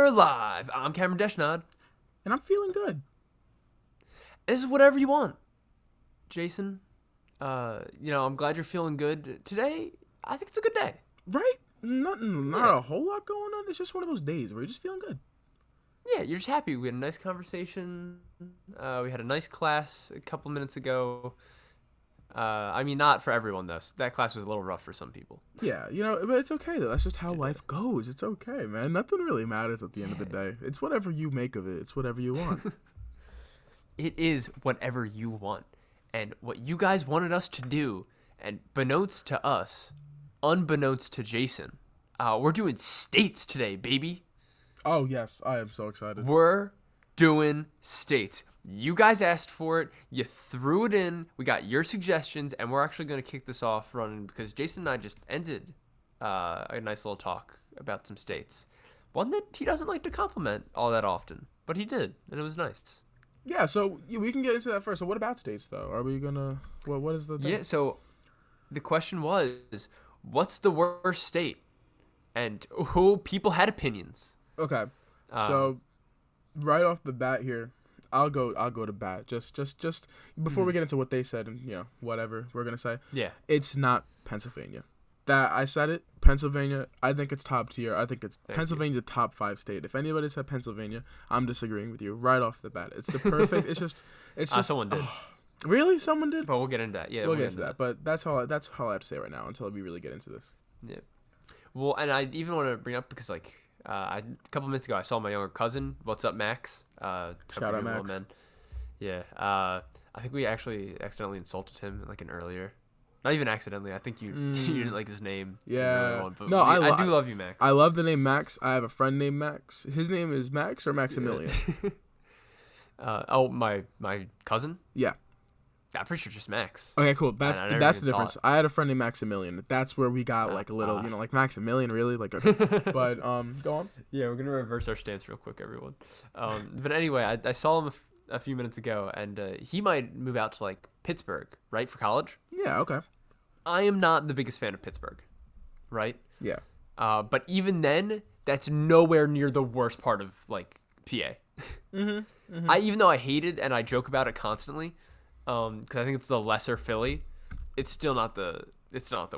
We're live. I'm Cameron Deshnod. And I'm feeling good. This is whatever you want, Jason. I'm glad you're feeling good today. I think it's a good day. Right? Not a whole lot going on. It's just one of those days where you're just feeling good. Yeah, you're just happy. We had a nice conversation. We had a nice class a couple minutes ago. Not for everyone, though. That class was a little rough for some people. Yeah, but it's okay, though. That's just how life goes. It's okay, man. Nothing really matters at the end of the day. It's whatever you make of it. It's whatever you want. It is whatever you want. And what you guys wanted us to do, and beknownst to us, unbeknownst to Jason, we're doing states today, baby. Oh, yes. I am so excited. We're doing states. You guys asked for it. You threw it in. We got your suggestions, and we're actually going to kick this off running because Jason and I just ended a nice little talk about some states. One that he doesn't like to compliment all that often, but he did, and it was nice. Yeah, so we can get into that first. So what about states, though? Are we going to... What is the thing? Yeah, so the question was, what's the worst state? And people had opinions. Okay, so right off the bat here, I'll go to bat. Just before we get into what they said and whatever we're gonna say. Yeah, it's not Pennsylvania. That I said it. Pennsylvania. I think it's top tier. I think it's Pennsylvania's a top 5 state. If anybody said Pennsylvania, I'm disagreeing with you right off the bat. It's the perfect. it's just. Someone did. Really, someone did. But we'll get into that. Yeah, we'll get into that. But that's all I have to say right now until we really get into this. Yeah. Well, and I even want to bring up because a couple minutes ago, I saw my younger cousin. What's up, Max? Shout out, Max. Man. Yeah. I think we actually accidentally insulted him an earlier. Not even accidentally. I think you didn't like his name. Yeah. No, I do love you, Max. I love the name Max. I have a friend named Max. His name is Max or Maximilian? My cousin? Yeah. I'm pretty sure just Max. Okay, cool. That's the difference. I had a friend named Maximilian. That's where we got a little, Maximilian, really? Okay. But, go on. Yeah, we're going to reverse our stance real quick, everyone. But anyway, I saw him a few minutes ago, and he might move out to, Pittsburgh, right, for college? Yeah, okay. I am not the biggest fan of Pittsburgh, right? Yeah. But even then, that's nowhere near the worst part of, PA. Mm-hmm. Even though I hate it and I joke about it constantly, because I think it's the lesser Philly, it's still not the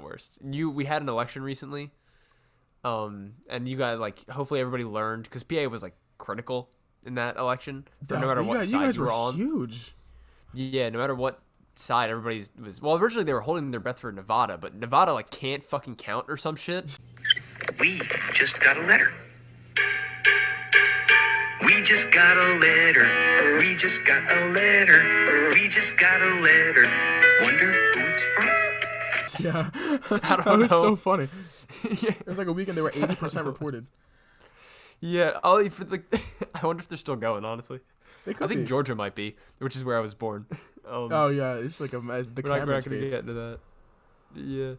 worst. We had an election recently, and you guys hopefully everybody learned because PA was critical in that election. No matter what side you were on, huge. Yeah, no matter what side everybody was. Well, originally they were holding their breath for Nevada, but Nevada can't fucking count or some shit. We just got a letter. We just got a letter. We just got a letter. We just got a letter. Wonder who it's from. Yeah. I don't that was know. so funny. Yeah. It was a weekend they were 80% reported. Yeah. I wonder if they're still going, honestly. They could I think be. Georgia might be, which is where I was born. Oh, yeah. It's the we're not Cameron going to states. get into that. Yeah.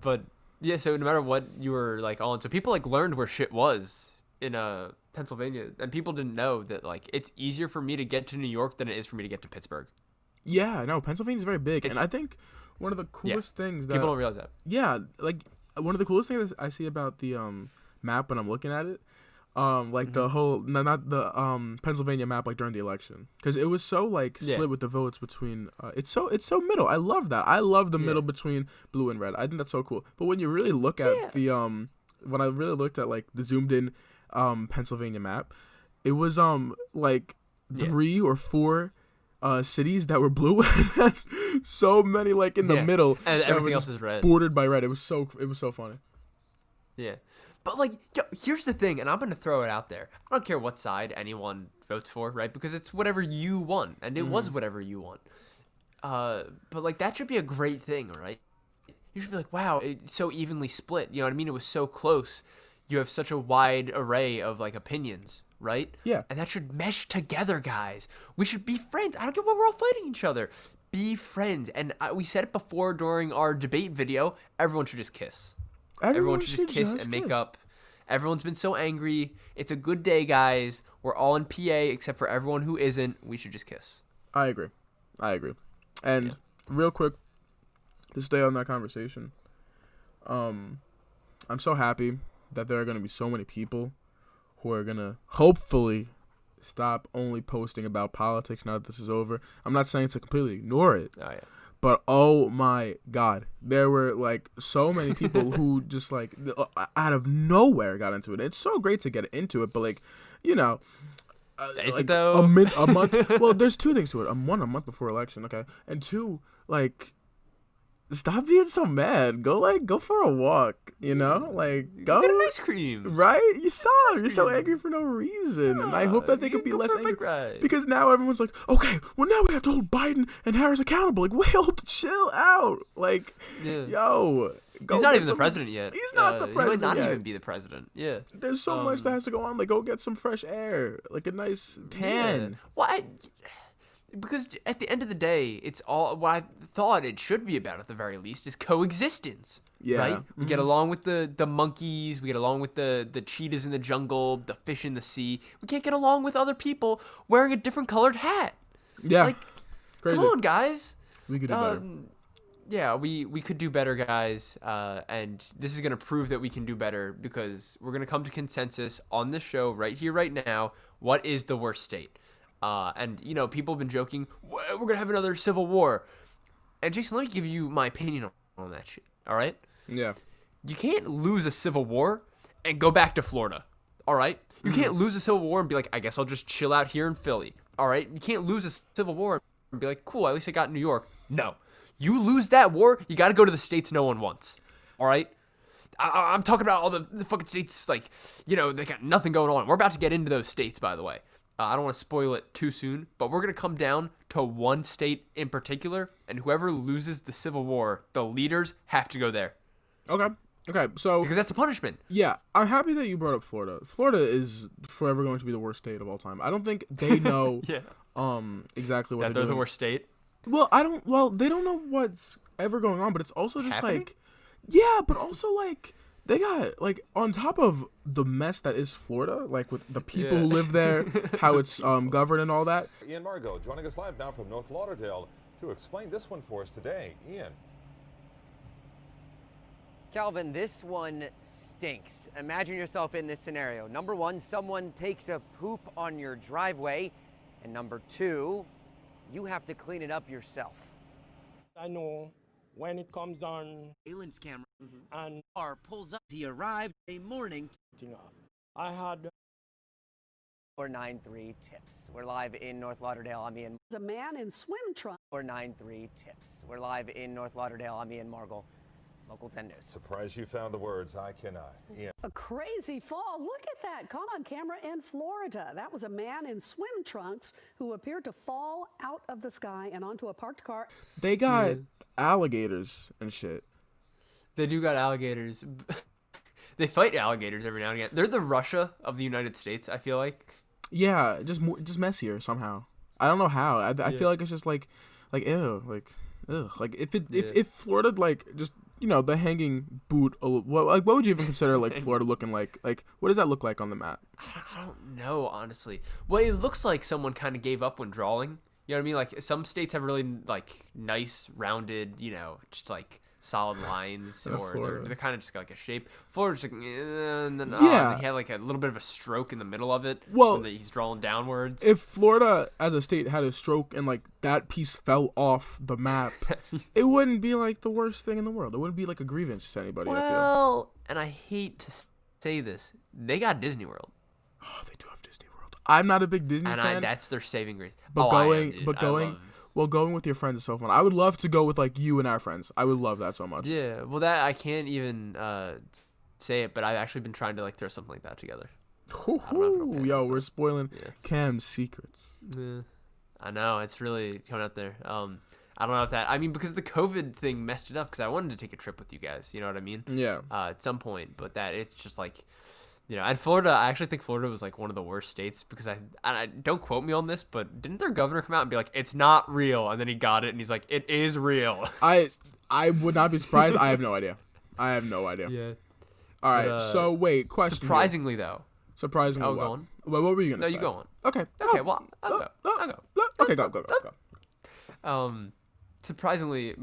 But, yeah, so no matter what you were, on. So people, learned where shit was in Pennsylvania, and people didn't know that it's easier for me to get to New York than it is for me to get to Pittsburgh. Yeah, no, Pennsylvania's very big, and I think one of the coolest things that people don't realize that. Yeah, one of the coolest things I see about the map when I'm looking at it, the whole not the Pennsylvania map during the election, because it was so split with the votes between it's so middle. I love that. I love the middle between blue and red. I think that's so cool. But when you really look at the when I really looked at the zoomed in Pennsylvania map, it was 3 or 4 cities that were blue, so many in the middle, and everything else is red, bordered by red. It was so funny. Yeah, but here's the thing, and I'm gonna throw it out there. I don't care what side anyone votes for, right? Because it's whatever you want, and it was whatever you want. But that should be a great thing, right? You should be wow, it's so evenly split. You know what I mean? It was so close. You have such a wide array of opinions, right? Yeah. And that should mesh together, guys. We should be friends. I don't care what we're all fighting each other. Be friends. And we said it before during our debate video. Everyone should just kiss. Everyone should just kiss and make up. Everyone's been so angry. It's a good day, guys. We're all in PA except for everyone who isn't. We should just kiss. I agree. And real quick, to stay on that conversation, I'm so happy that there are going to be so many people who are gonna hopefully stop only posting about politics now that this is over. I'm not saying to completely ignore it. Oh yeah. But oh my God, there were like so many people who just like out of nowhere got into it. It's so great to get into it, but like, you know, Is like it though? a month. Well, there's two things to it. A month before election, okay, and two, like, stop being so mad. Go for a walk. You know, like go Get an ice cream. Right? You're so angry for no reason, and I hope that they could be less angry because now everyone's like, okay, well now we have to hold Biden and Harris accountable. Like, well, chill out. Like, yo, he's not even the president yet. He's not the president. He might not yet. even be the president. Yeah. There's so much that has to go on. Like, go get some fresh air, like a nice tan. Yeah. Well, because at the end of the day, it's all what I thought it should be about at the very least is coexistence. Yeah. Right? We get along with the monkeys, we get along with the cheetahs in the jungle, the fish in the sea. We can't get along with other people wearing a different colored hat. Yeah. Like, crazy. Come on, guys. We could do better. Yeah, we could do better, guys. And this is going to prove that we can do better because we're going to come to consensus on this show right here, right now. What is the worst state? And, you know, people have been joking, we're going to have another civil war. And, Jason, let me give you my opinion on that shit, all right? Yeah. You can't lose a civil war and go back to Florida, all right? You can't lose a civil war and be like, I guess I'll just chill out here in Philly, all right? You can't lose a civil war and be like, cool, at least I got New York. No. You lose that war, you got to go to the states no one wants, all right? I'm talking about all the fucking states, like, you know, they got nothing going on. We're about to get into those states, by the way. I don't want to spoil it too soon, but we're going to come down to one state in particular, and whoever loses the Civil War, the leaders have to go there. Okay, so... Because that's the punishment. Yeah, I'm happy that you brought up Florida. Florida is forever going to be the worst state of all time. I don't think they know exactly what they're the worst state? Well, they don't know what's ever going on, but it's also just happening? like... Yeah, but also like... They got, like, on top of the mess that is Florida, like, with the people who live there, how it's governed and all that. Ian Margot joining us live now from North Lauderdale to explain this one for us today. Ian. Calvin, this one stinks. Imagine yourself in this scenario. Number one, someone takes a poop on your driveway. And number two, you have to clean it up yourself. I know when it comes on surveillance camera and car pulls up, he arrived a morning off. I had 493 tips. We're live in North Lauderdale. I'm Ian. A man in swim trunks. 493 tips. We're live in North Lauderdale. I'm Ian Margle, Local 10 News. Surprised you found the words. I cannot. Ian. A crazy fall. Look at that. Caught on camera in Florida. That was a man in swim trunks who appeared to fall out of the sky and onto a parked car. They got alligators and shit. They do got alligators. They fight alligators every now and again. They're the Russia of the United States, I feel like. Yeah, just messier somehow. I don't know how. I feel like it's just like ew, like ugh. Like if Florida like just, you know, the hanging boot, what would you even consider like Florida looking like? Like, what does that look like on the map? I don't know, honestly. Well, it looks like someone kind of gave up when drawing. You know what I mean? Like, some states have really, like, nice, rounded, you know, just, like, solid lines. Or they're kind of just like a shape. Florida's like, and then he had, like, a little bit of a stroke in the middle of it. Well, he's drawing downwards. If Florida, as a state, had a stroke and, like, that piece fell off the map, it wouldn't be, like, the worst thing in the world. It wouldn't be, like, a grievance to anybody, I feel. Well, and I hate to say this, they got Disney World. Oh, they do have Disney World. I'm not a big Disney fan. And that's their saving grace. But going with your friends is so fun. I would love to go with like you and our friends. I would love that so much. Yeah, well, that I can't even say it, but I've actually been trying to like throw something like that together. Yo, we're spoiling Cam's secrets. Yeah, I know, it's really coming out there. I don't know if that. I mean, because the COVID thing messed it up. Because I wanted to take a trip with you guys. You know what I mean? Yeah. At some point, but that it's just like. You know, and Florida, I actually think Florida was like one of the worst states because I don't quote me on this, but didn't their governor come out and be like, it's not real? And then he got it and he's like, it is real. I would not be surprised. I have no idea. Yeah. All right. So wait, question. Surprisingly though. Surprisingly, go on. What were you gonna say? No, you go on. Okay. Okay. Well, I'll go. Okay, go. Surprisingly,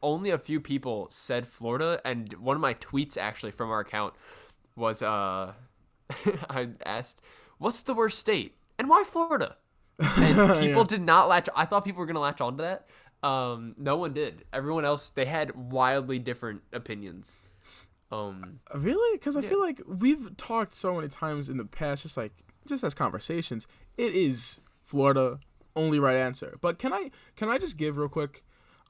only a few people said Florida, and one of my tweets actually from our account was I asked, "What's the worst state and why Florida?" And people did not latch. I thought people were gonna latch onto that. No one did. Everyone else, they had wildly different opinions. Really? Because I feel like we've talked so many times in the past, just as conversations. It is Florida, only right answer. But can I just give real quick,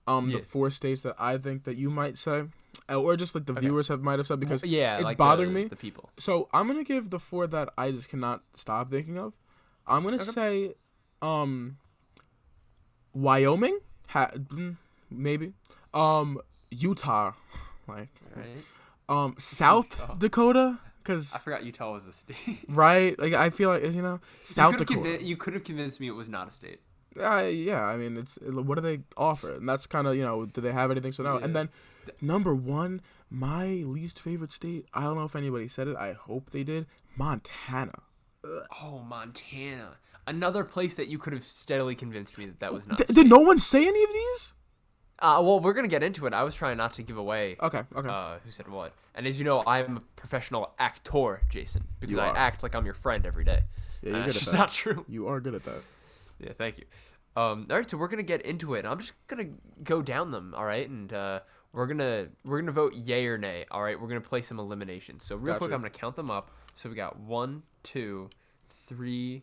the 4 states that I think that you might say, or just like the viewers might have said, because it's like bothering me. The people. So I'm gonna give the 4 that I just cannot stop thinking of. I'm gonna say, Wyoming, maybe, Utah, like. Right. South Dakota, because I forgot Utah was a state. Right? Like I feel like South Dakota. You could have convinced me it was not a state. Yeah. I mean, what do they offer? And that's kind of do they have anything? So no. Yeah. And then number 1, my least favorite state. I don't know if anybody said it. I hope they did. Montana. Oh, Montana, another place that you could have steadily convinced me that was not. Did no one say any of these? Well, we're gonna get into it. I was trying not to give away. Okay. Who said what? And as you know, I'm a professional actor, Jason, because I act like I'm your friend every day. Yeah, you're good at that's that. not true. You are good at that. Yeah, thank you. All right, so we're gonna get into it. I'm just gonna go down them. All right, and we're gonna vote yay or nay. All right, we're gonna play some eliminations. So real quick, I'm gonna count them up. So we got 1, 2, 3,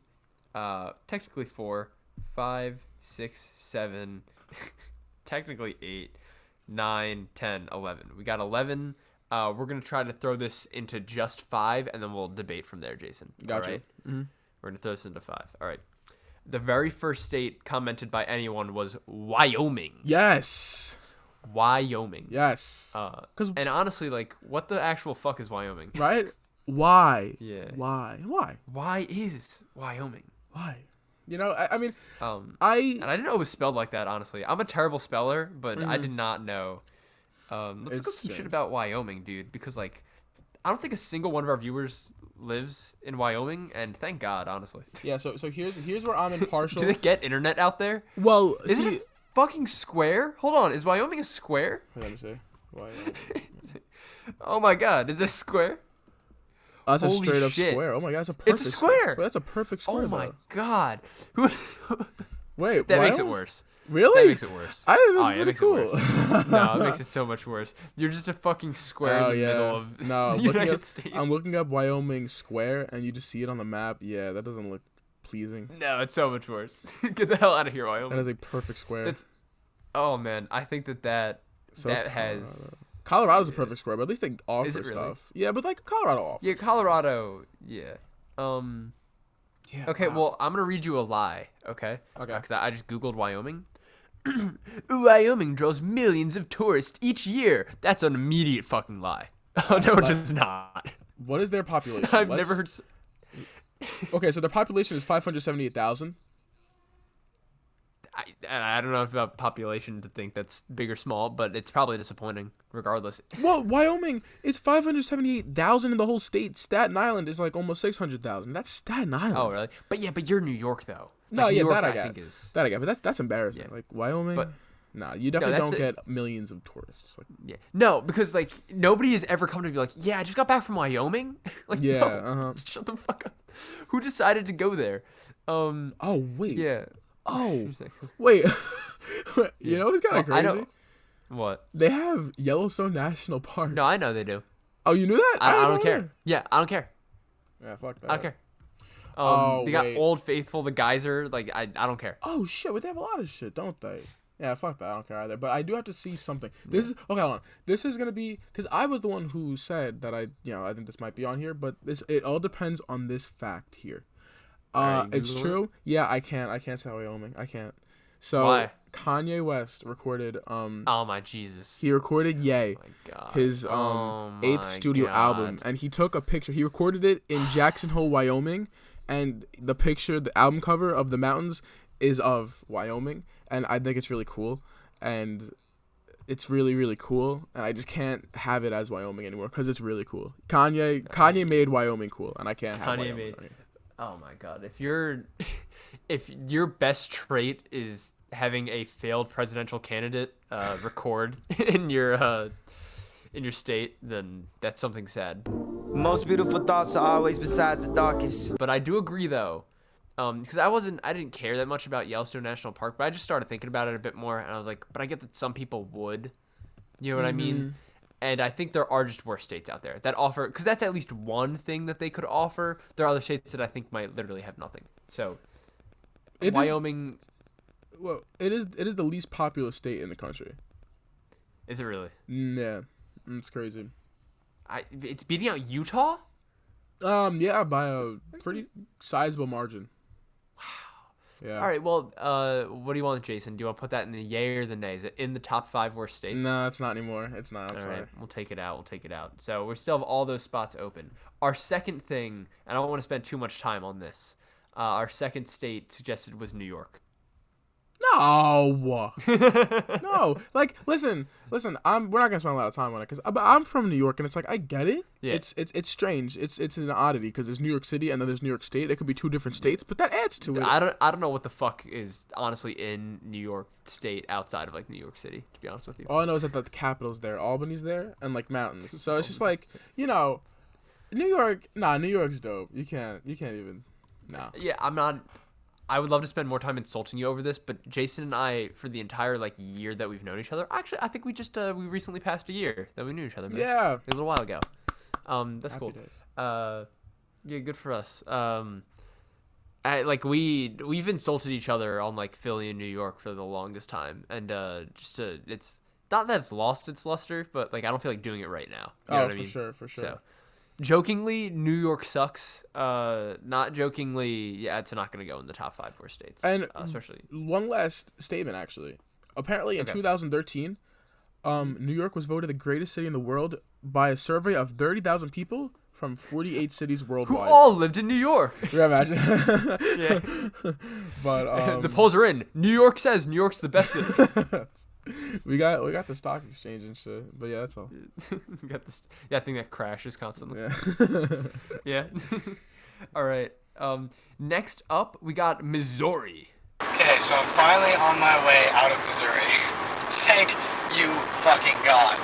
technically 4, 5, 6, 7. Technically 8, 9, 10, 11. We got 11. We're going to try to throw this into just 5, and then we'll debate from there, Jason. Gotcha. All right? Mm-hmm. We're going to throw this into 5. All right. The very first state commented by anyone was Wyoming. Yes. Wyoming. Yes. And honestly, like, what the actual fuck is Wyoming? Right? Why? Yeah. Why? Why is Wyoming? Why? I mean, and I didn't know it was spelled like that, honestly. I'm a terrible speller, but I did not know. Let's go some shit about Wyoming, dude, because, like, I don't think a single one of our viewers lives in Wyoming, and thank God, honestly. Yeah, so here's where I'm impartial. Do they get internet out there? Well, is it a fucking square? Hold on, is Wyoming a square? Let me see. Wyoming. Oh my God, is it a square? Oh, that's Holy a straight up shit. square. Oh my God, it's a perfect. It's a square. That's a perfect square. Oh my though. God. Wait, that Wyoming? makes it worse. Really? That makes it worse. I think Oh, that's yeah, pretty cool. It worse. No, it makes it so much worse. You're just a fucking square in the middle of the United States. I'm looking up Wyoming Square, and you just see it on the map. Yeah, that doesn't look pleasing. No, it's so much worse. Get the hell out of here, Wyoming. That is a perfect square. Oh man, I think that has. Colorado's a perfect square, but at least they offer Is it really? stuff. Yeah, but like Colorado offers. Yeah, Colorado. Yeah. Yeah. Okay, well, I'm gonna read you a lie. Okay. Okay. Because I just googled Wyoming. Wyoming draws millions of tourists each year. That's an immediate fucking lie. Oh no, it does not. What is their population? I've never heard. Okay, so their population is 578,000. I don't know if about population to think that's big or small, but it's probably disappointing regardless. Well, Wyoming is 578,000 in the whole state. Staten Island is like almost 600,000. That's Staten Island. Oh, really? But you're New York though. No, like, yeah, New York, that I think get. is... That I get, but that's embarrassing. Yeah. Like Wyoming, But nah, you definitely don't get millions of tourists. Like, yeah, no, because like nobody has ever come to me like, yeah, I just got back from Wyoming. Like, yeah, no, shut the fuck up. Who decided to go there? Oh wait. Yeah. Oh wait. You know what's kind of crazy? I know. What? They have Yellowstone National Park. No, I know they do. Oh, you knew that? I don't care. Yeah, I don't care. Yeah, fuck that. I don't care. They got wait. Old Faithful, the geyser. Like, I don't care. Oh shit, but they have a lot of shit, don't they? Yeah, fuck that. I don't care either. But I do have to see something. This is okay. Hold on. This is gonna be because I was the one who said that I think this might be on here, but it all depends on this fact here. It's true. Yeah, I can't say Wyoming. I can't. So Why? Kanye West recorded. Oh my Jesus. He recorded Yay, Oh my God. his Oh 8th my studio God. album, and he took a picture. He recorded it in Jackson Hole, Wyoming, and the picture, the album cover of the mountains, is of Wyoming, and I think it's really cool, and it's really really cool, and I just can't have it as Wyoming anymore because it's really cool. Kanye made Wyoming cool, and I can't have Wyoming anymore. Oh my God. If your best trait is having a failed presidential candidate record in your in your state, then that's something sad. Most beautiful thoughts are always besides the darkest. But I do agree though, because I didn't care that much about Yellowstone National Park, but I just started thinking about it a bit more, and I was like, but I get that some people would, you know what I mean? And I think there are just worse states out there that offer, because that's at least one thing that they could offer. There are other states that I think might literally have nothing. So, Wyoming. It is the least populous state in the country. Is it really? Yeah, it's crazy. It's beating out Utah? Yeah, by a pretty sizable margin. Wow. Yeah. All right, well, what do you want, Jason? Do you want to put that in the yay or the nay? Is it in the top 5 worst states? No, it's not anymore. It's not. I'm sorry. Right, we'll take it out. So we still have all those spots open. Our second thing, and I don't want to spend too much time on this, our second state suggested was New York. No, no. Like, listen. We're not gonna spend a lot of time on it because I'm from New York, and it's like I get it. Yeah. It's strange. It's an oddity because there's New York City and then there's New York State. It could be 2 different states, but that adds to it. I don't know what the fuck is honestly in New York State outside of like New York City. To be honest with you, All I know is that the capital's there, Albany's there, and like mountains. So it's just like New York. Nah, New York's dope. You can't even. Nah. Yeah, I'm not. I would love to spend more time insulting you over this, but Jason and I, for the entire like year that we've known each other, actually, I think we just we recently passed a year that we knew each other. Man. Yeah, a little while ago. That's Happy cool. days. Yeah, good for us. We've insulted each other on like Philly and New York for the longest time, and it's not that it's lost its luster, but like I don't feel like doing it right now. You know what I mean? For sure. So, jokingly, New York sucks. Not jokingly, yeah, it's not going to go in the top 5 worst states. And especially one last statement, actually. Apparently, in 2013, New York was voted the greatest city in the world by a survey of 30,000 people from 48 cities worldwide. Who all lived in New York. Yeah, imagine. Yeah. But the polls are in. New York says New York's the best city. we got the stock exchange and shit. But yeah, that's all. We got this thing that crashes constantly. Yeah. Yeah. All right. Next up, we got Missouri. Okay, so I'm finally on my way out of Missouri. Thank you fucking God.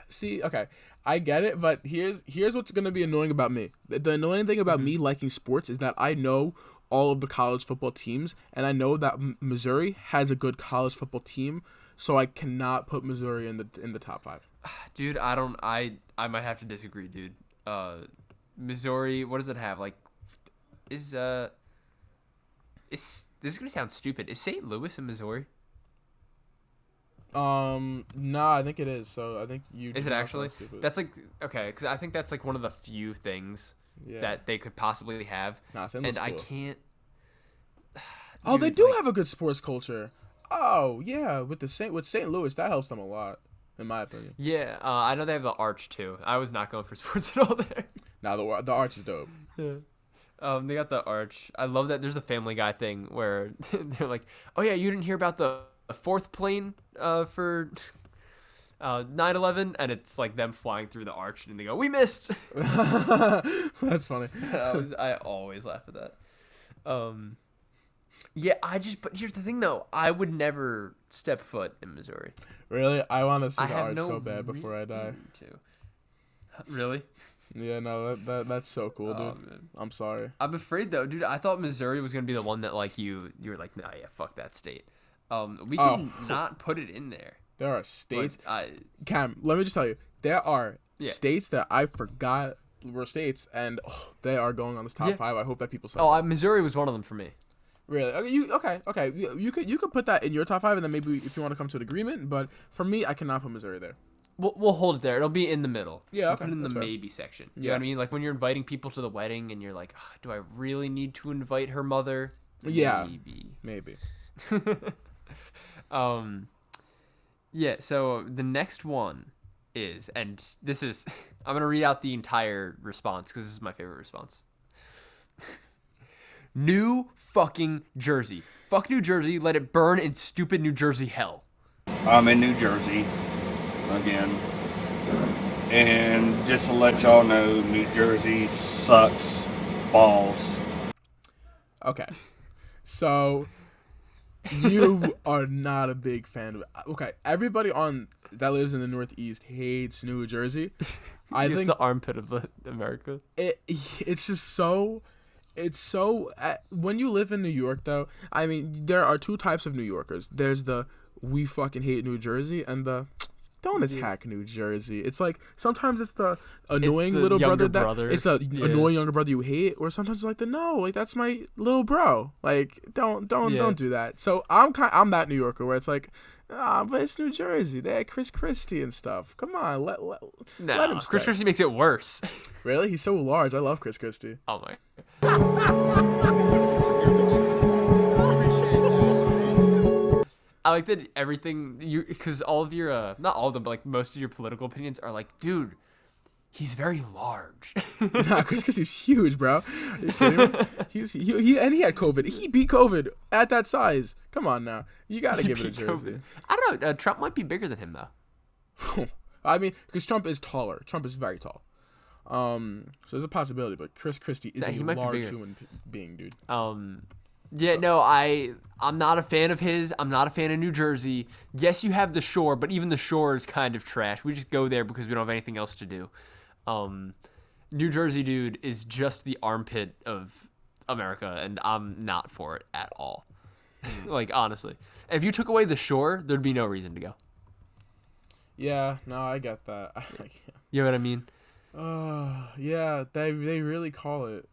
See, okay, I get it, but here's what's gonna be annoying about me. The annoying thing about me liking sports is that I know all of the college football teams, and I know that Missouri has a good college football team, so I cannot put Missouri in the top 5. Dude, I might have to disagree, dude. Missouri, what does it have? Like, this is gonna sound stupid. Is St. Louis in Missouri? No, I think it is. So I think you. Is it actually? That's like okay, because I think that's like one of the few things that they could possibly have. Nah, St. and Louis I cool. can't. Oh, they Dude, do like, have a good sports culture. Oh yeah, with St. Louis, that helps them a lot, in my opinion. Yeah, I know they have the Arch too. I was not going for sports at all there. Nah, the Arch is dope. Yeah. They got the Arch. I love that. There's a Family Guy thing where they're like, "Oh yeah, you didn't hear about the 4th plane for 9/11," and it's like them flying through the arch, and they go, "We missed." That's funny. I always laugh at that. Yeah, but here's the thing though, I would never step foot in Missouri. Really, I want to see I the have Arch no so bad before I die. reason to. Really? Yeah, no, that's so cool, dude. Man. I'm sorry. I'm afraid though, dude. I thought Missouri was gonna be the one that like you were like, nah, yeah, fuck that state. We can not put it in there. There are states. But Cam, let me just tell you, there are Yeah. states that I forgot were states, and they are going on this top 5. I hope that people. Missouri was one of them for me. Really? Okay. You could put that in your top 5, and then maybe if you want to come to an agreement. But for me, I cannot put Missouri there. We'll hold it there. It'll be in the middle. Yeah, We'll okay, put it in the that's fair. maybe section. You know what I mean? Like when you're inviting people to the wedding, and you're like, do I really need to invite her mother? Yeah. Maybe. Yeah, so the next one is, and this is, I'm going to read out the entire response because this is my favorite response. New fucking Jersey. Fuck New Jersey. Let it burn in stupid New Jersey hell. I'm in New Jersey again. And just to let y'all know, New Jersey sucks balls. Okay. So you are not a big fan of it. Okay, everybody on that lives in the Northeast hates New Jersey. I It's think the armpit of America. it's just so. It's so when you live in New York, though. I mean, there are two types of New Yorkers. There's the we fucking hate New Jersey, and the don't attack New Jersey. It's like sometimes it's the annoying the little younger brother. It's the annoying younger brother you hate, or sometimes it's like that's my little bro. Like don't do that. So I'm that New Yorker where it's like, but it's New Jersey. They had Chris Christie and stuff. Come on, let him stay. Chris Christie makes it worse. Really? He's so large. I love Chris Christie. Oh my. I like that everything because all of your not all of them, but like most of your political opinions are like, dude, he's very large. Nah, Chris Christie's huge, bro. Are you kidding me? He had COVID. He beat COVID at that size. Come on now, you gotta give it a Jersey. COVID. I don't know. Trump might be bigger than him though. I mean, because Trump is taller. Trump is very tall. So there's a possibility, but Chris Christie is a large human being, dude. Yeah, no, I'm not a fan of his. I'm not a fan of New Jersey. Yes, you have the shore, but even the shore is kind of trash. We just go there because we don't have anything else to do. New Jersey, dude, is just the armpit of America, and I'm not for it at all. Like, honestly. If you took away the shore, there'd be no reason to go. Yeah, no, I get that. You know what I mean? Yeah, they really call it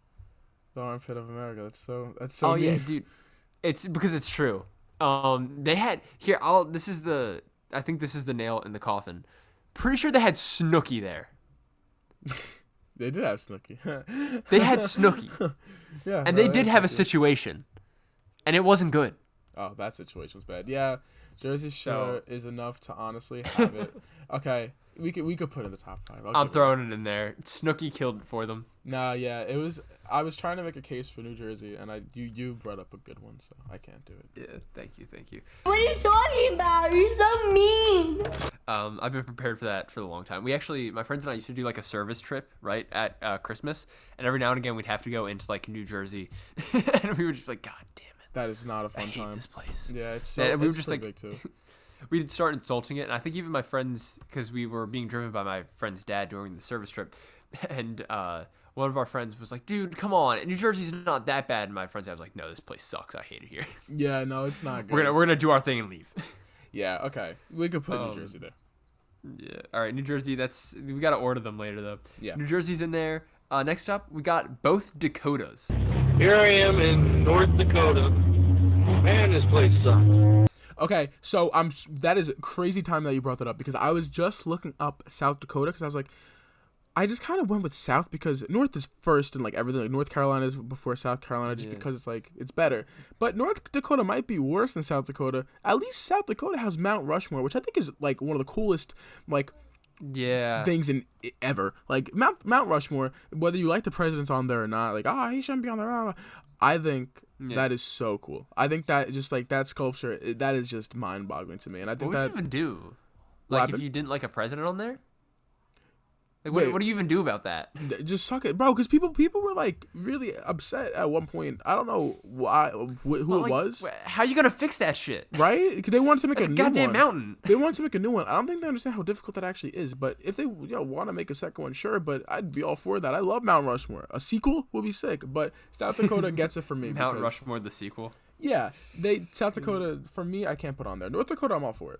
the armpit of America. That's so Oh mean. yeah, dude. It's because it's true. They had here. I think this is the nail in the coffin. Pretty sure they had Snooki there. They did have Snooki. They had Snooki. Yeah, and they did have a situation, and it wasn't good. Oh, that situation was bad. Yeah, Jersey Shore is enough to honestly have it. Okay, we could put it in the top 5. I'm throwing it in there. Snooki killed it for them. Nah, yeah, it was. I was trying to make a case for New Jersey, and you brought up a good one, so I can't do it. Yeah, thank you. What are you talking about? You're so mean. I've been prepared for that for a long time. My friends and I used to do like a service trip, right, at Christmas, and every now and again we'd have to go into like New Jersey, and we were just like, God damn it. That is not a fun time. I hate this place. Yeah, it's so. And we were it's just pretty like, big too. we'd start insulting it, and I think even my friends, because we were being driven by my friend's dad during the service trip, and one of our friends was like, "Dude, come on, New Jersey's not that bad." And my friend's dad was like, "No, this place sucks. I hate it here." Yeah, no, it's not good. We're gonna do our thing and leave. Yeah, okay, we could put New Jersey there. Yeah, all right, New Jersey. We gotta order them later though. Yeah, New Jersey's in there. Next up, we got both Dakotas. Here I am in North Dakota. Man, this place sucks. Okay, so that is crazy time that you brought that up because I was just looking up South Dakota because I was like, I just kind of went with South because North is first and like everything. Like North Carolina is before South Carolina just because it's like it's better. But North Dakota might be worse than South Dakota. At least South Dakota has Mount Rushmore, which I think is like one of the coolest like things in ever. Like Mount Rushmore, whether you like the presidents on there or not, like he shouldn't be on there. I think that is so cool. I think that just like that sculpture, that is just mind-boggling to me. And I think what would you even do? Like if you didn't like a president on there? Like, what do you even do about that? Just suck it, bro. Because people were like really upset at one point. I don't know why, who it was. How are you gonna fix that shit? Right? Because they wanted to make a new goddamn mountain. They wanted to make a new one. I don't think they understand how difficult that actually is. But if they want to make a second one, sure. But I'd be all for that. I love Mount Rushmore. A sequel would be sick. But South Dakota gets it for me. Mount Rushmore, the sequel. Yeah, South Dakota for me. I can't put on there. North Dakota, I'm all for it.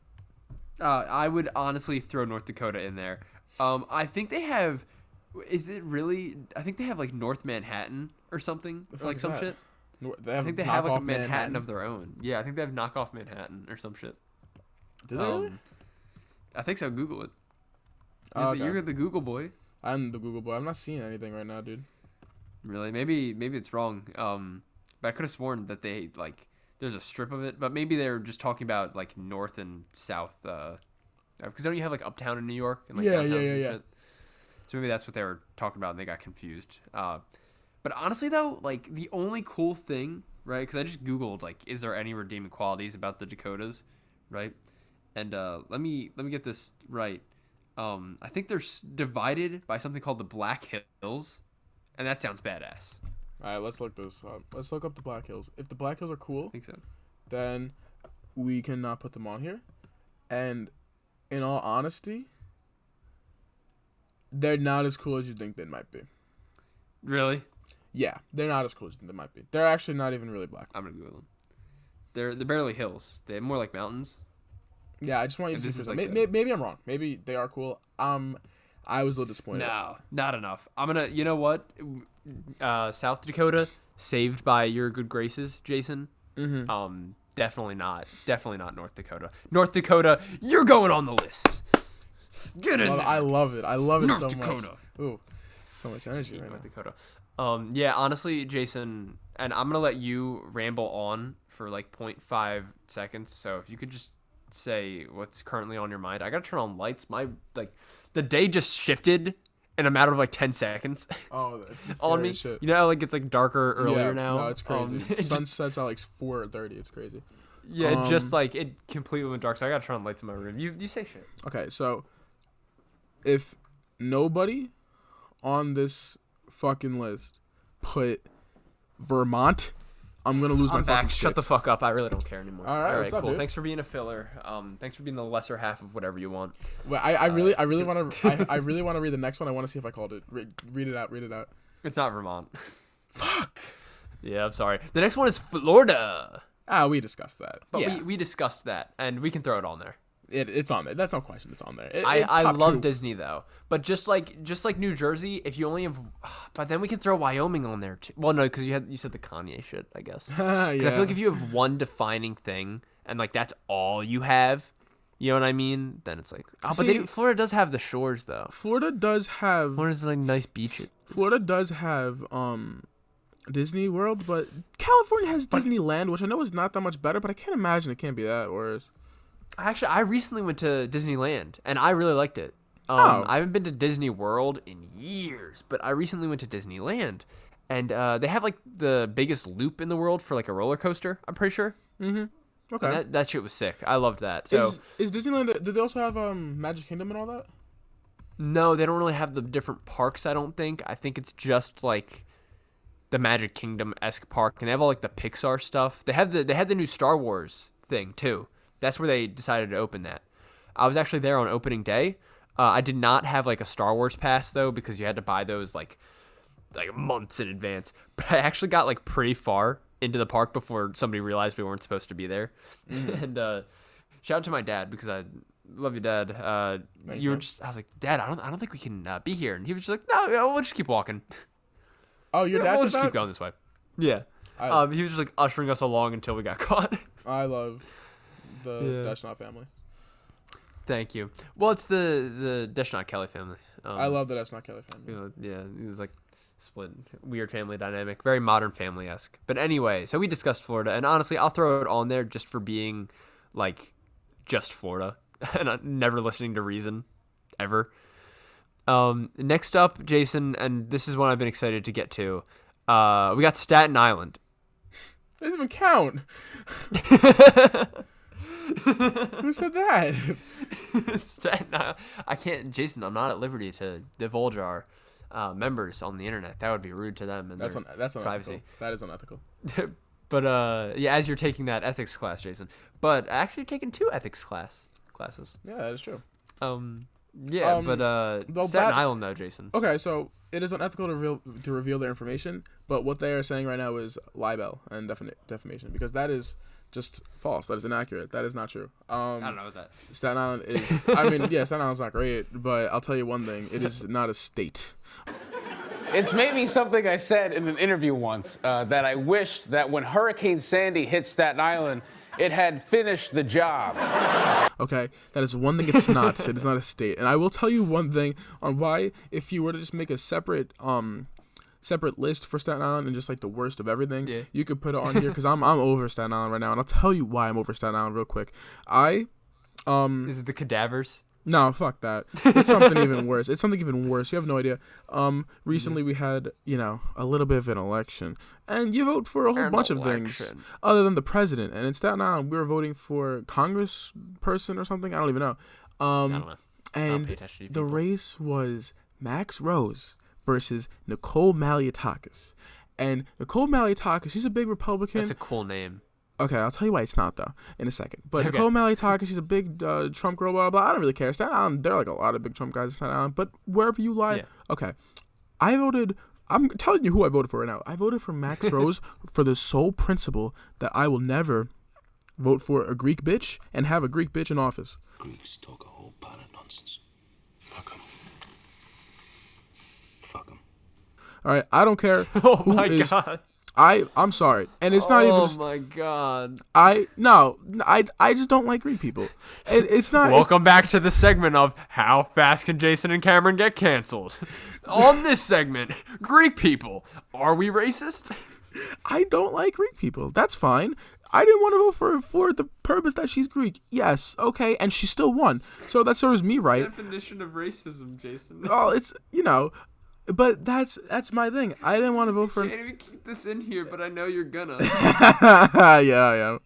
I would honestly throw North Dakota in there. I think they have. Is it really? I think they have like North Manhattan or something, or like some shit. I think they have like a Manhattan of their own. Yeah, I think they have knockoff Manhattan or some shit. Do they really? I think so. Google it. Okay. You're the Google boy. I'm the Google boy. I'm not seeing anything right now, dude. Really? Maybe it's wrong. But I could have sworn that they like there's a strip of it, but maybe they're just talking about like North and South. Because don't you have like Uptown in New York and like downtown and shit? So maybe that's what they were talking about and they got confused. But honestly though, like the only cool thing, right? Because I just Googled like, is there any redeeming qualities about the Dakotas, right? And let me get this right. I think they're divided by something called the Black Hills, and that sounds badass. All right, let's look this up. Let's look up the Black Hills. If the Black Hills are cool, I think so. Then we cannot put them on here. And in all honesty, they're not as cool as you think they might be. Really? Yeah, they're not as cool as you think they might be. They're actually not even really black. I'm gonna Google them. They're barely hills. They're more like mountains. Yeah, I just want you to This see. is like Maybe I'm wrong. Maybe they are cool. I was a little disappointed. No, not enough. I'm gonna. You know what? South Dakota, saved by your good graces, Jason. Mm-hmm. Definitely not. Definitely not North Dakota. North Dakota, you're going on the list. Get in there. I love it. I love it North so Dakota. much. Ooh, so much energy right North now. Dakota. Yeah, honestly, Jason, and I'm gonna let you ramble on for like 0.5 seconds. So if you could just say what's currently on your mind. I gotta turn on lights. The day just shifted in a matter of like 10 seconds. Oh, that's on me. shit. You know, like it's like darker earlier now. No, it's crazy. Sun sets at like 4:30. It's crazy. Yeah, it just like it completely went dark. So I gotta turn on lights in my room. You say shit. Okay, so if nobody on this fucking list put Vermont, I'm gonna lose my I'm back. fucking Shut the shits. fuck up. I really don't care anymore. All right, what's up, cool. dude? Thanks for being a filler. Thanks for being the lesser half of whatever you want. Well, I really want to. I really want to read the next one. I want to see if I called it. Read it out. Read it out. It's not Vermont. Fuck. Yeah, I'm sorry. The next one is Florida. We discussed that. But Yeah. we discussed that, and we can throw it on there. It's on there. That's no question. It's on there. I top love two. Disney though, but just like New Jersey, if you only have, but then we can throw Wyoming on there too. Well, no, because you said the Kanye shit, I guess. Because I feel like if you have one defining thing and like that's all you have, you know what I mean? Then it's like, but Florida does have the shores though. Florida does have. Florida's like nice beaches. Florida does have Disney World, but California has Disneyland, which I know is not that much better, but I can't imagine it can't be that worse. Actually, I recently went to Disneyland, and I really liked it. I haven't been to Disney World in years, but I recently went to Disneyland, and they have like the biggest loop in the world for like a roller coaster. I'm pretty sure. Mm-hmm. Okay. And that shit was sick. I loved that. So is Disneyland? Do they also have Magic Kingdom and all that? no, they don't really have the different parks. I don't think. I think it's just like the Magic Kingdom-esque park, and they have all like the Pixar stuff. They had the new Star Wars thing too. That's where they decided to open that. I was actually there on opening day. I did not have like a Star Wars pass though, because you had to buy those like months in advance. But I actually got like pretty far into the park before somebody realized we weren't supposed to be there. And shout out to my dad, because I love you, Dad. I was like, Dad, I don't think we can be here, and he was just like, no, we'll just keep walking. Oh, your dad's we'll just keep going this way. Yeah. He was just like ushering us along until we got caught. I love the Deschanel family. Thank you. Well, it's the Deschanel Kelly family. I love the Deschanel Kelly family. You know, yeah, it was like split, weird family dynamic, very modern family-esque. But anyway, so we discussed Florida, and honestly, I'll throw it on there just for being like just Florida and never listening to reason ever. Next up, Jason, and this is one I've been excited to get to. We got Staten Island. It doesn't even count. Who said that? Staten Island. I can't, Jason. I'm not at liberty to divulge our members on the internet. That would be rude to them and that's their privacy. That is unethical. But yeah, as you're taking that ethics class, Jason. But actually taking 2 ethics classes. Yeah, that is true. Staten Island though, Jason. Okay, so it is unethical to reveal their information, but what they are saying right now is libel and defamation, because that is just false. That is inaccurate. That is not true. I don't know what that. Staten Island is. I mean, yeah, Staten Island's not great, but I'll tell you one thing: it is not a state. It's maybe something I said in an interview once, that I wished that when Hurricane Sandy hit Staten Island, it had finished the job. Okay, that is one thing it's not. It is not a state. And I will tell you one thing on why, if you were to just make a separate list for Staten Island and just like the worst of everything, you could put it on here, because I'm over Staten Island right now, and I'll tell you why I'm over Staten Island real quick. Is it the cadavers? No, fuck that. It's something even worse. It's something even worse. You have no idea. Recently we had, a little bit of an election, and you vote for a whole bunch of things other than the president. And in Staten Island, we were voting for congressperson or something. I don't even know. I don't know. And the race was Max Rose versus Nicole Malliotakis. And Nicole Malliotakis, she's a big Republican. That's a cool name. Okay, I'll tell you why it's not though in a second. But Okay. Nicole Malley-Talker, she's a big Trump girl, blah blah. I don't really care. Staten Island, there are like a lot of big Trump guys in Staten Island. But wherever you lie, okay. I'm telling you who I voted for right now. I voted for Max Rose for the sole principle that I will never vote for a Greek bitch and have a Greek bitch in office. Greeks talk a whole pile of nonsense. Fuck 'em. Fuck 'em. All right, I don't care. Oh my god. I'm sorry, and it's not even. Oh my god. I just don't like Greek people. It's not. Welcome back to the segment of how fast can Jason and Cameron get canceled. On this segment, Greek people, are we racist? I don't like Greek people. That's fine. I didn't want to vote for her for the purpose that she's Greek. Yes, okay, and she still won. So that serves me right. Definition of racism, Jason. Oh, it's but that's my thing. I didn't want to vote for. I can't even keep this in here, but I know you're gonna. Yeah, I am.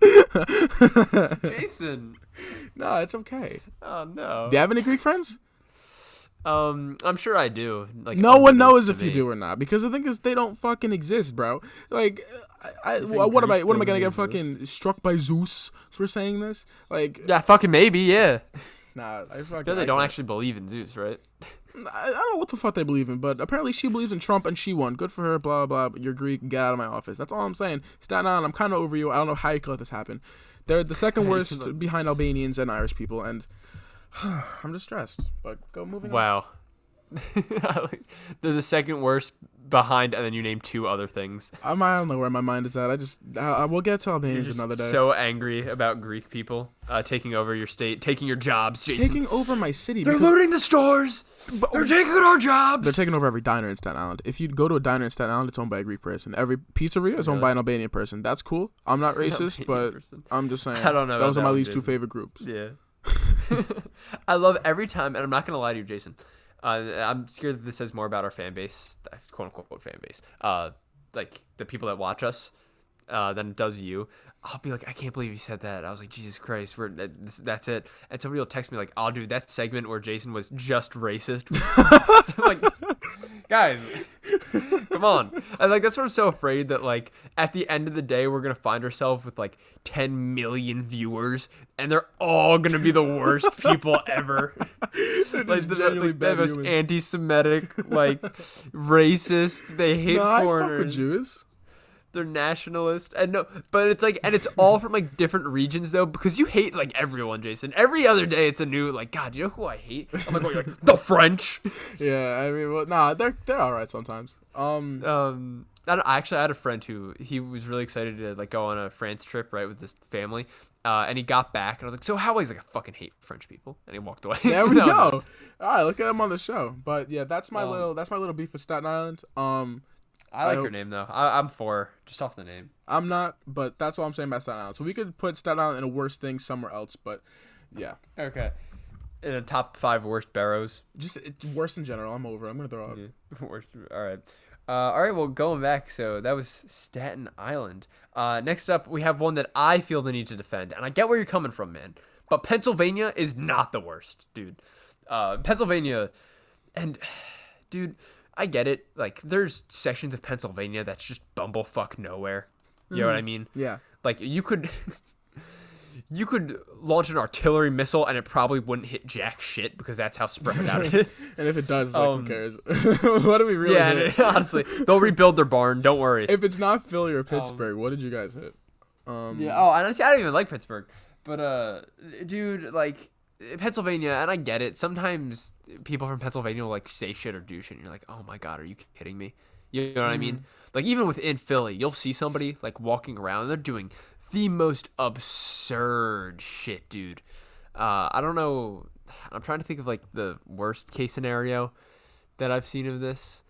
Jason. No, it's okay. Oh no. Do you have any Greek friends? I'm sure I do. Like, no one knows if you do or not, because the thing is, they don't fucking exist, bro. Like, what am I gonna get fucking struck by Zeus for saying this? Like, yeah, fucking maybe, yeah. Nah, I fucking. No, they don't actually believe in Zeus, right? I don't know what the fuck they believe in, but apparently she believes in Trump and she won. Good for her, blah, blah, blah. You're Greek, get out of my office. That's all I'm saying. Staten Island, I'm kind of over you. I don't know how you could let this happen. They're the second worst behind Albanians and Irish people, and I'm distressed. But moving on. Wow. They're the second worst behind, and then you name two other things. I don't know where my mind is at. We'll get to Albanians another day. So angry about Greek people taking over your state, taking your jobs, Jason. Taking over my city. They're looting the stores. They're taking our jobs. They're taking over every diner in Staten Island. If you go to a diner in Staten Island, it's owned by a Greek person. Every pizzeria is owned by an Albanian person. That's cool. I'm not racist, but I'm just saying. I don't know. Those are my least two favorite groups. Yeah. I love every time, and I'm not gonna lie to you, Jason. I'm scared that this says more about our fan base, quote unquote fan base, like the people that watch us, than it does you. I'll be like, I can't believe you said that. I was like, Jesus Christ, that's it. And somebody will text me like, oh, dude, that segment where Jason was just racist. I'm like, guys, come on. And like, that's what I'm so afraid that like at the end of the day, we're gonna find ourselves with like 10 million viewers, and they're all gonna be the worst people ever. Like the most anti-Semitic, like racist. They hate foreigners. I fuck with Jews. They're nationalist, and no, but it's like, and it's all from like different regions though, because you hate like everyone, Jason. Every other day, it's a new like, God, you know who I hate? I'm like, you're like the French. Yeah, I mean, well, nah, they're all right sometimes. I actually had a friend who he was really excited to like go on a France trip, right, with his family. And he got back, and I was like, "So how?" He's like, "I fucking hate French people," and he walked away. There we go. All right, look at him on the show. But yeah, that's my little beef with Staten Island. I like your name though. I'm for just off the name. I'm not, but that's all I'm saying about Staten Island. So we could put Staten Island in a worse thing somewhere else, but yeah. Okay. In a top 5 worst boroughs. Just it's worse in general. I'm over. I'm gonna throw up. Yeah. Worst. All right. All right. Well, going back. So that was Staten Island. Next up, we have one that I feel the need to defend, and I get where you're coming from, man. But Pennsylvania is not the worst, dude. Pennsylvania, and dude, I get it. Like, there's sections of Pennsylvania that's just bumblefuck nowhere. You know what I mean? Yeah. Like, you could launch an artillery missile and it probably wouldn't hit jack shit because that's how spread out it is. And if it does, like, who cares? What do we really hit? Yeah, honestly, they'll rebuild their barn. Don't worry. If it's not Philly or Pittsburgh, what did you guys hit? Yeah. Oh, honestly, I don't even like Pittsburgh. But, dude, like, Pennsylvania, and I get it. Sometimes people from Pennsylvania will like say shit or do shit, and you're like, oh my God, are you kidding me? You know what I mean? Like, even within Philly, you'll see somebody like walking around, and they're doing the most absurd shit, dude. I don't know. I'm trying to think of like the worst case scenario that I've seen of this.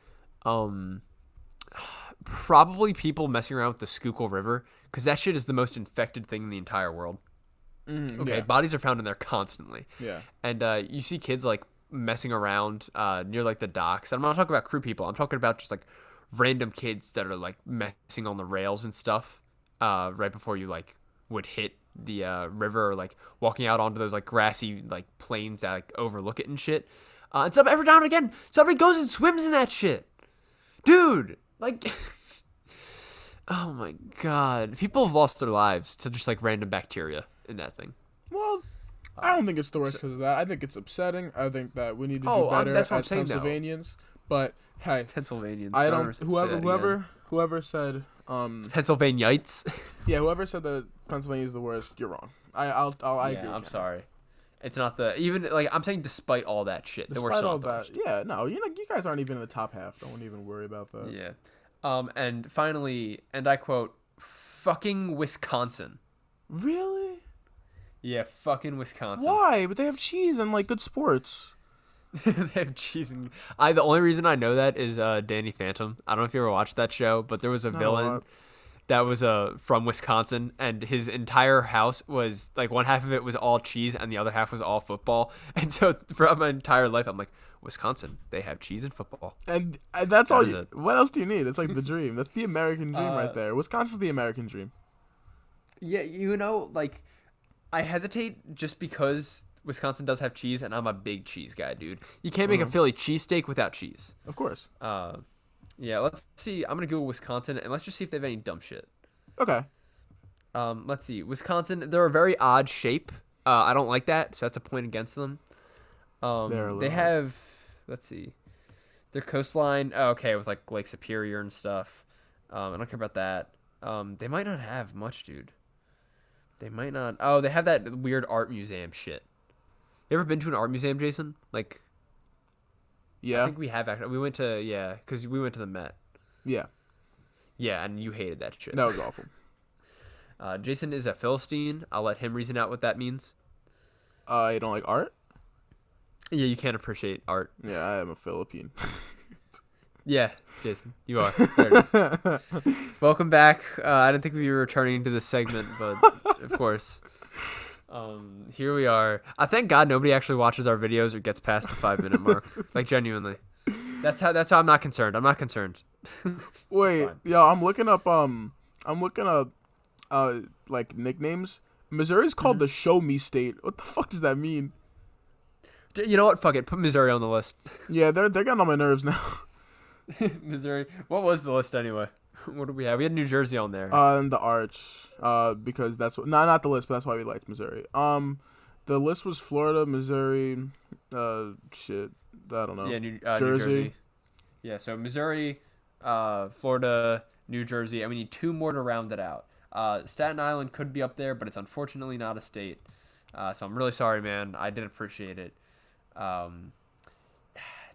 Probably people messing around with the Schuylkill River, because that shit is the most infected thing in the entire world. Okay, bodies are found in there constantly. Yeah. And you see kids like messing around near like the docks. I'm not talking about crew people. I'm talking about just like random kids that are like messing on the rails and stuff right before you like would hit the river, or like walking out onto those like grassy like plains that like overlook it and shit. And some every now and again somebody goes and swims in that shit. Dude, like Oh my god. People have lost their lives to just like random bacteria in that thing. Well, I don't think it's the worst because of that. I think it's upsetting. I think that we need to do better that's as what I'm saying, Pennsylvanians. But hey, Pennsylvanians. I don't. Whoever said Pennsylvaniites. Yeah, whoever said that Pennsylvania is the worst, you're wrong. I agree. I'm sorry. It's not the even like I'm saying. Despite all that shit, despite all that, yeah, no, you guys aren't even in the top half. Don't even worry about that. Yeah. And finally, and I quote, "Fucking Wisconsin." Really? Yeah, fucking Wisconsin. Why? But they have cheese and like good sports. They have cheese and the only reason I know that is Danny Phantom. I don't know if you ever watched that show, but there was a villain that was from Wisconsin, and his entire house was like one half of it was all cheese and the other half was all football. And so throughout my entire life, I'm like, Wisconsin, they have cheese and football. And that's all. What else do you need? It's like the dream. That's the American dream right there. Wisconsin's the American dream. Yeah, like I hesitate just because Wisconsin does have cheese, and I'm a big cheese guy, dude. You can't make a Philly cheesesteak without cheese. Of course. Yeah, let's see. I'm going to Google Wisconsin, and let's just see if they have any dumb shit. Okay. Let's see. Wisconsin, they're a very odd shape. I don't like that, so that's a point against them. They have, let's see, their coastline, okay, with like Lake Superior and stuff. I don't care about that. They might not have much, dude. They might not. Oh, they have that weird art museum shit. You ever been to an art museum, Jason? Like, yeah. I think we have actually. We went to, because we went to the Met. Yeah. Yeah, and you hated that shit. That was awful. Jason is a Philistine. I'll let him reason out what that means. You don't like art? Yeah, you can't appreciate art. Yeah, I am a Philippine. Yeah, Jason, you are. There it is. Welcome back. I didn't think we were returning to this segment, but of course. Here we are. I thank God nobody actually watches our videos or gets past the 5-minute mark. Like, genuinely. That's how I'm not concerned. I'm not concerned. Wait, yo, I'm looking up like nicknames. Missouri's called the Show Me State. What the fuck does that mean? You know what? Fuck it. Put Missouri on the list. Yeah, they're getting on my nerves now. Missouri. What was the list anyway? What did we have? We had New Jersey on there. And the Arch. Because that's what. Not the list, but that's why we liked Missouri. The list was Florida, Missouri. Shit. I don't know. Yeah, New Jersey. Jersey. Yeah, so Missouri, Florida, New Jersey, and we need 2 more to round it out. Staten Island could be up there, but it's unfortunately not a state. So I'm really sorry, man. I did appreciate it.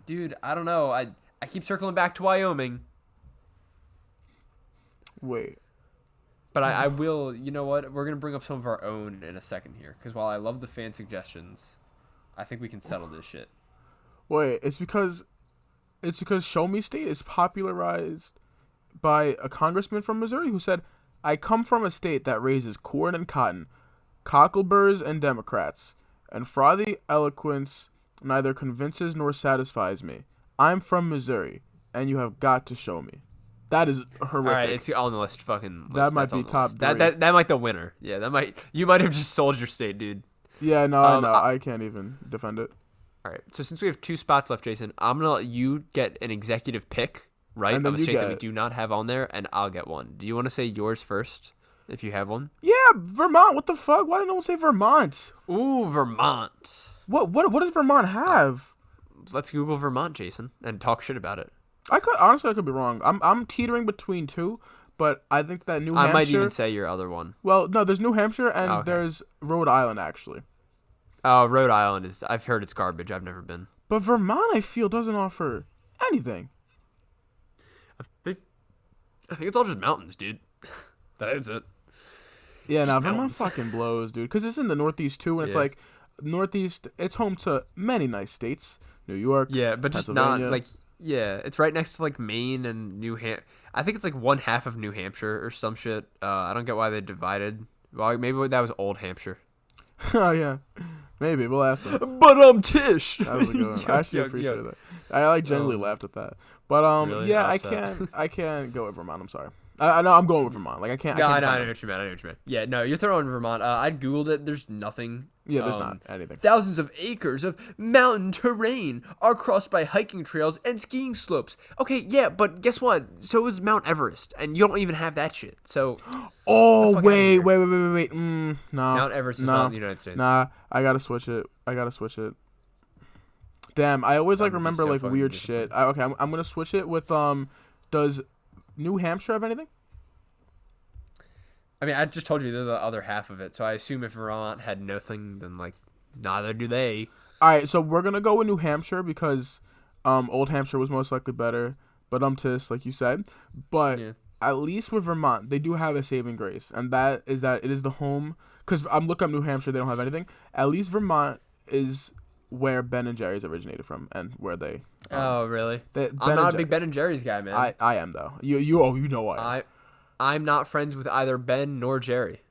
Dude, I don't know. I keep circling back to Wyoming. Wait. But I will, you know what? We're going to bring up some of our own in a second here. Because while I love the fan suggestions, I think we can settle this shit. Wait, it's because Show Me State is popularized by a congressman from Missouri who said, I come from a state that raises corn and cotton, cockleburs and Democrats, and frothy eloquence neither convinces nor satisfies me. I'm from Missouri, and you have got to show me. That is horrific. All right, it's on the list. Fucking list. That might be top 3. That might the winner. Yeah, you might have just sold your state, dude. Yeah, no, I can't even defend it. All right, so since we have 2 spots left, Jason, I'm gonna let you get an executive pick, right? And then of a state that we do not have on there, and I'll get one. Do you want to say yours first, if you have one? Yeah, Vermont. What the fuck? Why did no one say Vermont? Ooh, Vermont. What does Vermont have? Let's Google Vermont, Jason, and talk shit about it. I could be wrong. I'm teetering between 2, but I think that New Hampshire. I might even say your other one. Well, no, there's New Hampshire and there's Rhode Island actually. Rhode Island I've heard it's garbage. I've never been. But Vermont, I feel, doesn't offer anything. I think it's all just mountains, dude. That's it. Yeah, no, Vermont fucking blows, dude. Because it's in the Northeast too, and it's like Northeast. It's home to many nice states. New York. Yeah, but just not like. Yeah, it's right next to like Maine and New Hampshire. I think it's like 1/2 of New Hampshire or some shit. I don't get why they divided. Well, maybe that was Old Hampshire. Oh yeah, maybe we'll ask them. But Tish. That was a good one. I actually appreciated that. I genuinely laughed at that. But really? Yeah, I can't go with Vermont. I'm sorry. I know I'm going with Vermont. Like I can't. I know what you meant. Yeah, no, you're throwing Vermont. I googled it. There's nothing Yeah, there's not anything. Thousands of acres of mountain terrain are crossed by hiking trails and skiing slopes. Okay, yeah, but guess what? So is Mount Everest, and you don't even have that shit. So. Oh, wait. No. Mount Everest is not in the United States. Nah, I gotta switch it. Damn, I always like That would be remember so like fucking weird difficult. shit. Okay, I'm gonna switch it with Does New Hampshire have anything? I mean, I just told you they're the other half of it, so I assume if Vermont had nothing, then like neither do they. All right, so we're gonna go with New Hampshire because Old Hampshire was most likely better, but tis like you said. But at least with Vermont, they do have a saving grace, and that is that it is the home. Because I'm looking up New Hampshire, they don't have anything. At least Vermont is where Ben and Jerry's originated from, and where they. Oh, really? Ben I'm and not a big Jerry's. Ben and Jerry's guy, man. I am though. You know I am. I'm not friends with either Ben nor Jerry.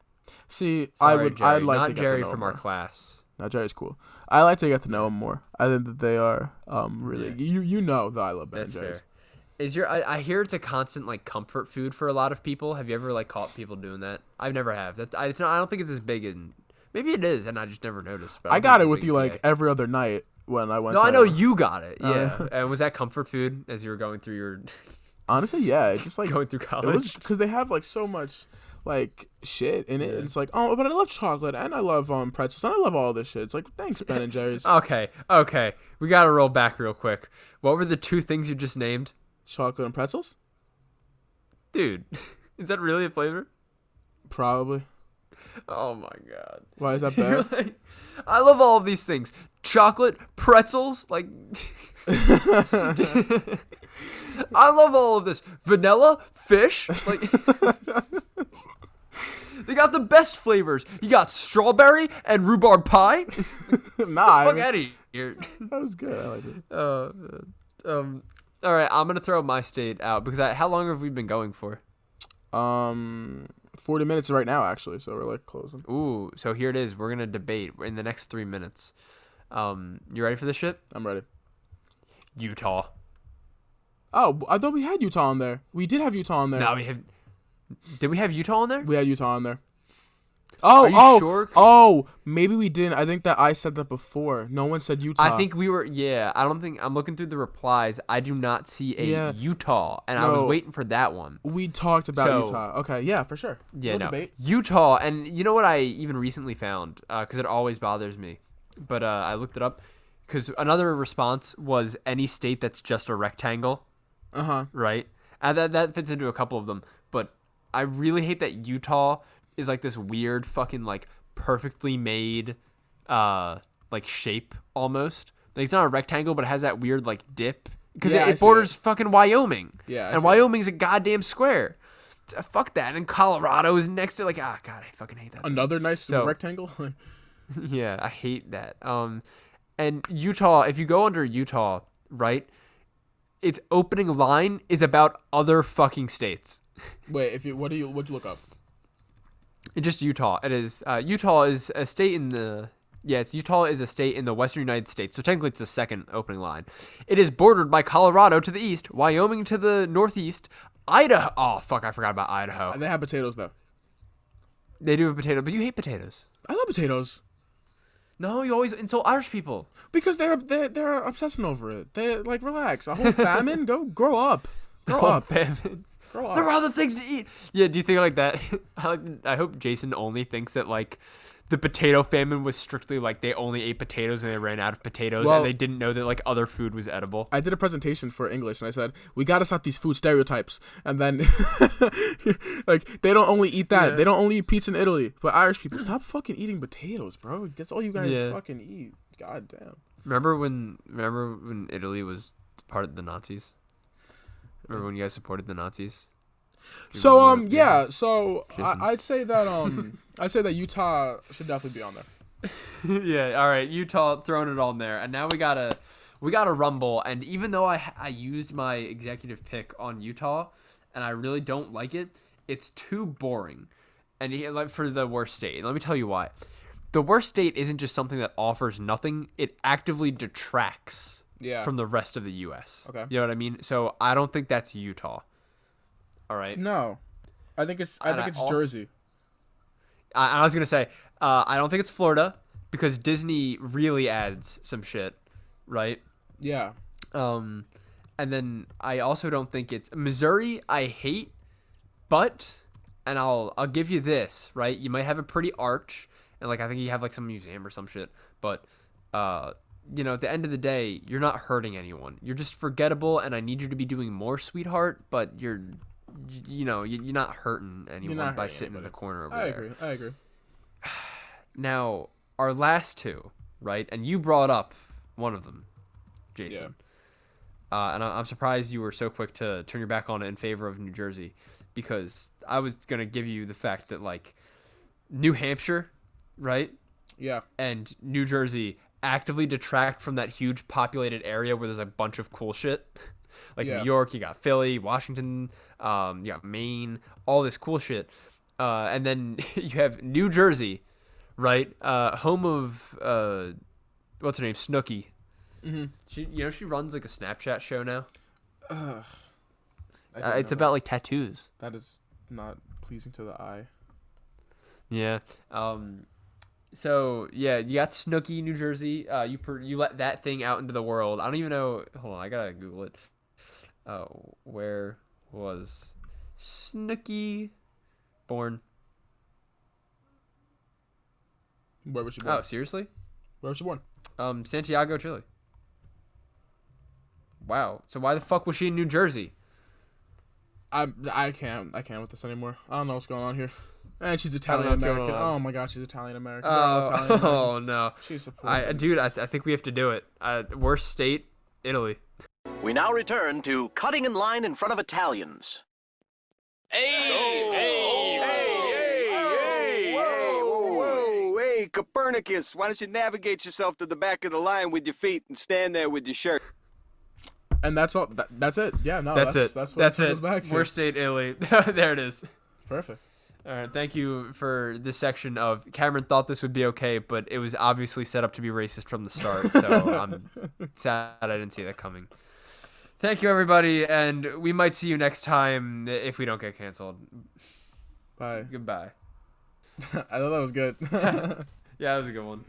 See, Sorry, I'd like not to get Jerry to know from him our more. class. No, Jerry's cool. I like to get to know him more. I think that they are really. Yeah. You know that I love Ben That's and Jerry's. fair. Is I hear it's a constant like comfort food for a lot of people. Have you ever like caught people doing that? I've never have. It's not. I don't think it's as big in. Maybe it is, and I just never noticed. But I don't got think it it's with big you in like PA. every other night when I went. No, to, I know you got it. Yeah. Uh, And was that comfort food as you were going through your? Honestly, yeah. It's just like going through college. Because they have like so much like shit in it. And it's like, oh, but I love chocolate and I love pretzels and I love all this shit. It's like, thanks, Ben and Jerry's. Okay. We gotta roll back real quick. What were the two things you just named? Chocolate and pretzels. Dude, is that really a flavor? Probably. Oh my god. Why is that You're bad? like, I love all of these things. Chocolate, pretzels, like I love all of this. Vanilla, fish, like they got the best flavors. You got strawberry and rhubarb pie. Nah, Fuck out of here. That was good. I like it. All right, I'm gonna throw my state out because how long have we been going for? 40 minutes right now, actually. So we're like closing. Ooh, so here it is. We're gonna debate in the next 3 minutes. You ready for this shit? I'm ready. Utah. Oh, I thought we had Utah on there. We did have Utah on there. No, we have. Did we have Utah on there? We had Utah on there. Are you sure? Oh, maybe we didn't. I think that I said that before. No one said Utah. I think we were. Yeah, I don't think I'm looking through the replies. I do not see a Utah, and I was waiting for that one. We talked about Utah. Okay, yeah, for sure. Yeah, We'll no, debate. Utah, and you know what I even recently found because it always bothers me, but I looked it up because another response was any state that's just a rectangle. Right, and that fits into a couple of them, but I really hate that Utah is like this weird fucking like perfectly made like shape almost. Like it's not a rectangle, but it has that weird like dip because it borders fucking Wyoming. Yeah, and Wyoming's a goddamn square. Fuck that. And Colorado is next to like God, I fucking hate that. Another nice rectangle. Yeah, I hate that. And Utah, if you go under Utah, right, its opening line is about other fucking states. Wait, what'd you look up? It's just Utah. It is Utah is a state in the Utah is a state in the western United States. So technically it's the second opening line. It is bordered by Colorado to the east, Wyoming to the northeast, Idaho. Oh fuck, I forgot about Idaho. They have potatoes though. They do have potatoes, but you hate potatoes. I love potatoes. No, you always insult Irish people because they're obsessing over it. They like relax. A whole famine. Go grow up. Grow up. Famine. Grow up. There are other things to eat. Yeah, do you think like that? I hope Jason only thinks that like the potato famine was strictly like they only ate potatoes and they ran out of potatoes and they didn't know that like other food was edible. I did a presentation for English and I said, we got to stop these food stereotypes. And then like they don't only eat that. Yeah. They don't only eat pizza in Italy. But Irish people, stop fucking eating potatoes, bro. That's all you guys fucking eat. God damn. Remember when Italy was part of the Nazis? Remember when you guys supported the Nazis? So so I'd say that Utah should definitely be on there. Yeah, all right, Utah throwing it on there, and now we gotta rumble. And even though I used my executive pick on Utah, and I really don't like it, it's too boring, and like for the worst state. And let me tell you why. The worst state isn't just something that offers nothing; it actively detracts from the rest of the U.S. Okay, you know what I mean? So I don't think that's Utah. All right. No, I think it's Jersey. I was gonna say I don't think it's Florida, because Disney really adds some shit, right? Yeah. And then I also don't think it's Missouri. I hate, but and I'll give you this, right? You might have a pretty arch, and like I think you have like some museum or some shit, but you know, at the end of the day, you're not hurting anyone. You're just forgettable, and I need you to be doing more, sweetheart. But you're not hurting anyone by sitting in the corner over there. I agree. Now, our last two, right? And you brought up one of them, Jason. Yeah. And I'm surprised you were so quick to turn your back on it in favor of New Jersey, because I was gonna give you the fact that like New Hampshire, right? Yeah. And New Jersey actively detract from that huge populated area where there's a bunch of cool shit. Like New York, you got Philly, Washington, you got Maine, all this cool shit. And then you have New Jersey, right? Home of what's her name? Snooki. Mm-hmm. She runs like a Snapchat show now. It's about like tattoos. That is not pleasing to the eye. Yeah. So yeah, you got Snooki, New Jersey. You let that thing out into the world. I don't even know. Hold on, I gotta Google it. Where was Snooki born? Where was she born? Oh, seriously? Where was she born? Santiago, Chile. Wow. So why the fuck was she in New Jersey? I can't with this anymore. I don't know what's going on here. And she's Italian American. Oh my god, she's Italian American. Oh no. She's supported. Dude, I think we have to do it. Worst state, Italy. We now return to cutting in line in front of Italians. Hey, Copernicus, why don't you navigate yourself to the back of the line with your feet and stand there with your shirt? And that's all. That's it. Yeah, no, that's it. That's what that's it it. goes back to. Worst state, Italy. There it is. Perfect. All right, thank you for this section of Cameron thought this would be okay, but it was obviously set up to be racist from the start, so I'm sad I didn't see that coming. Thank you, everybody, and we might see you next time if we don't get canceled. Bye. Goodbye. I thought that was good. Yeah, that was a good one.